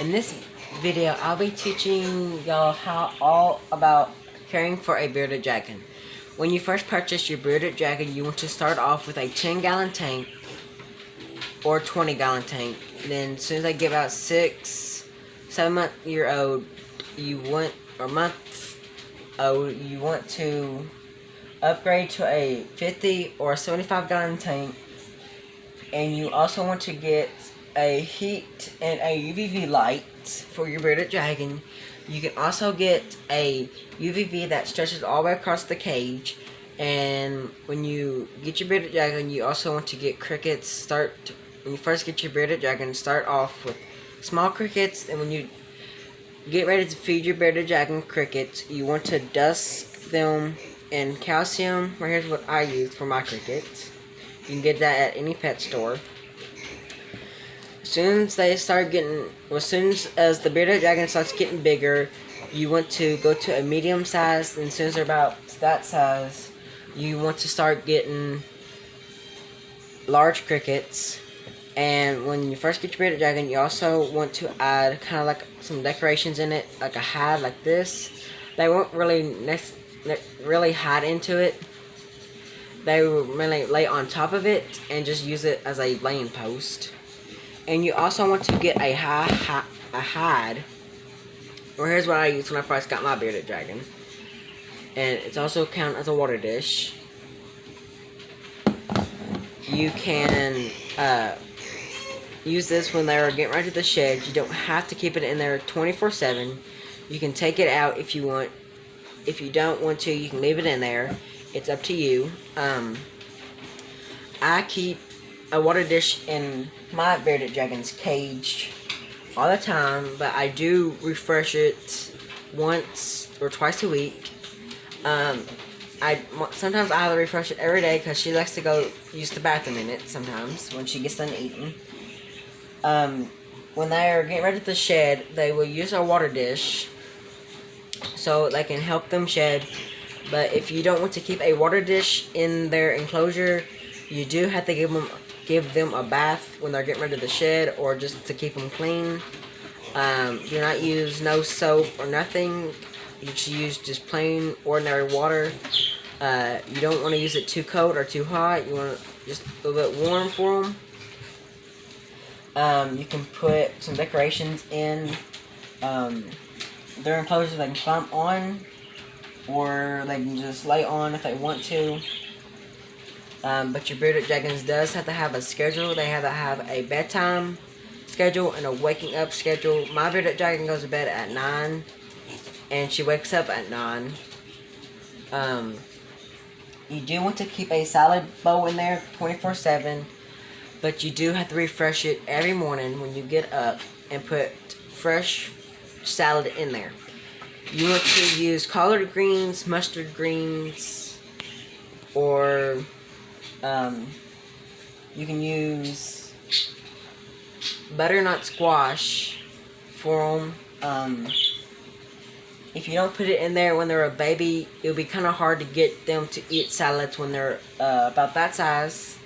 In this video, I'll be teaching y'all all about caring for a bearded dragon. When you first purchase your bearded dragon, you want to start off with a 10-gallon tank or 20-gallon tank. Then, as soon as they get about 7-year old, you want to upgrade to a 50 or 75-gallon tank, and you also want to get a heat and a UVV light for your bearded dragon. You can also get a UVV that stretches all the way across the cage. And when you get your bearded dragon, you also want to get crickets. When you first get your bearded dragon, start off with small crickets, and when you get ready to feed your bearded dragon crickets, you want to dust them in calcium. Right here's what I use for my crickets. You can get that at any pet store. As soon as the bearded dragon starts getting bigger, you want to go to a medium size, and as soon as they're about that size, you want to start getting large crickets. And when you first get your bearded dragon, you also want to add kind of like some decorations in it, like a hide like this. They won't really hide into it. They will really lay on top of it and just use it as a laying post. And you also want to get a hide. Or here's what I used when I first got my bearded dragon. And it's also count as a water dish. You can use this when they're getting ready to the shed. You don't have to keep it in there 24/7. You can take it out if you want. If you don't want to, you can leave it in there. It's up to you. I keep a water dish in my bearded dragon's cage all the time, but I do refresh it once or twice a week. Sometimes I have to refresh it every day because she likes to go use the bathroom in it sometimes when she gets done eating. When they are getting ready to shed, they will use our water dish so they can help them shed. But if you don't want to keep a water dish in their enclosure, you do have to give them a bath when they're getting ready to shed, or just to keep them clean. Do not use no soap or nothing. You should use just plain ordinary water. You don't want to use it too cold or too hot. You want it just a little bit warm for them. You can put some decorations in their enclosure they can climb on, or they can just lay on if they want to. But your bearded dragons does have to have a schedule. They have to have a bedtime schedule and a waking up schedule. My bearded dragon goes to bed at 9, and she wakes up at 9. You do want to keep a salad bowl in there 24/7, but you do have to refresh it every morning when you get up and put fresh salad in there. You want to use collard greens, mustard greens, or you can use butternut squash for them. If you don't put it in there when they're a baby, it'll be kind of hard to get them to eat salads when they're about that size.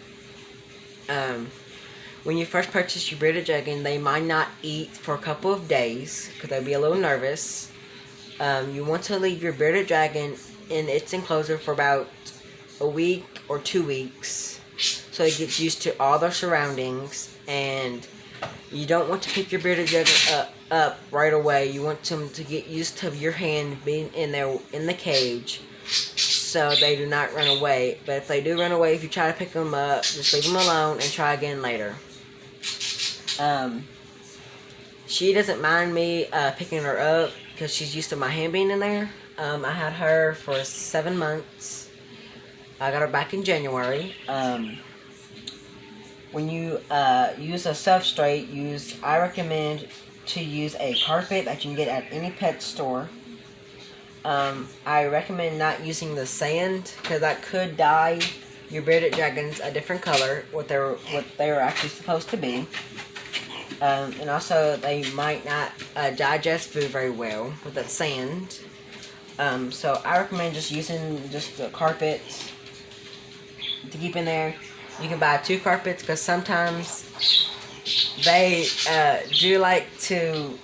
When you first purchase your bearded dragon, they might not eat for a couple of days because they'll be a little nervous. You want to leave your bearded dragon in its enclosure for about a week or 2 weeks so it gets used to all their surroundings. And you don't want to pick your bearded dragon up right away. You want them to get used to your hand being in there in the cage so they do not run away. But if they do run away, if you try to pick them up, just leave them alone and try again later. She doesn't mind me picking her up because she's used to my hand being in there. I had her for 7 months. I got her back in January. When you use a substrate, I recommend to use a carpet that you can get at any pet store. I recommend not using the sand because that could dye your bearded dragons a different color, what they're actually supposed to be. And also, they might not digest food very well with that sand. So I recommend just using just the carpet to keep in there. You can buy 2 carpets because sometimes they do like to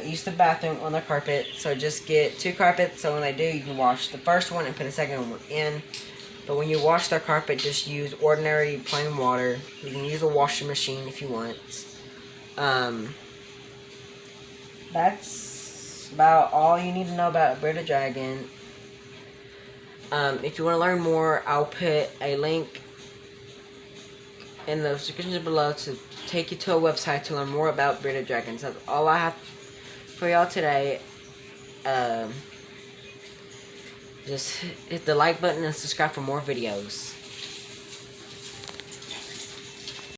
use the bathroom on the carpet. So just get 2 carpets. So when they do, you can wash the first one and put the second one in. But when you wash their carpet, just use ordinary plain water. You can use a washing machine if you want. That's about all you need to know about a bearded dragon. If you want to learn more, I'll put a link in the description below to take you to a website to learn more about bearded dragons. That's all I have for y'all today. Just hit the like button and subscribe for more videos.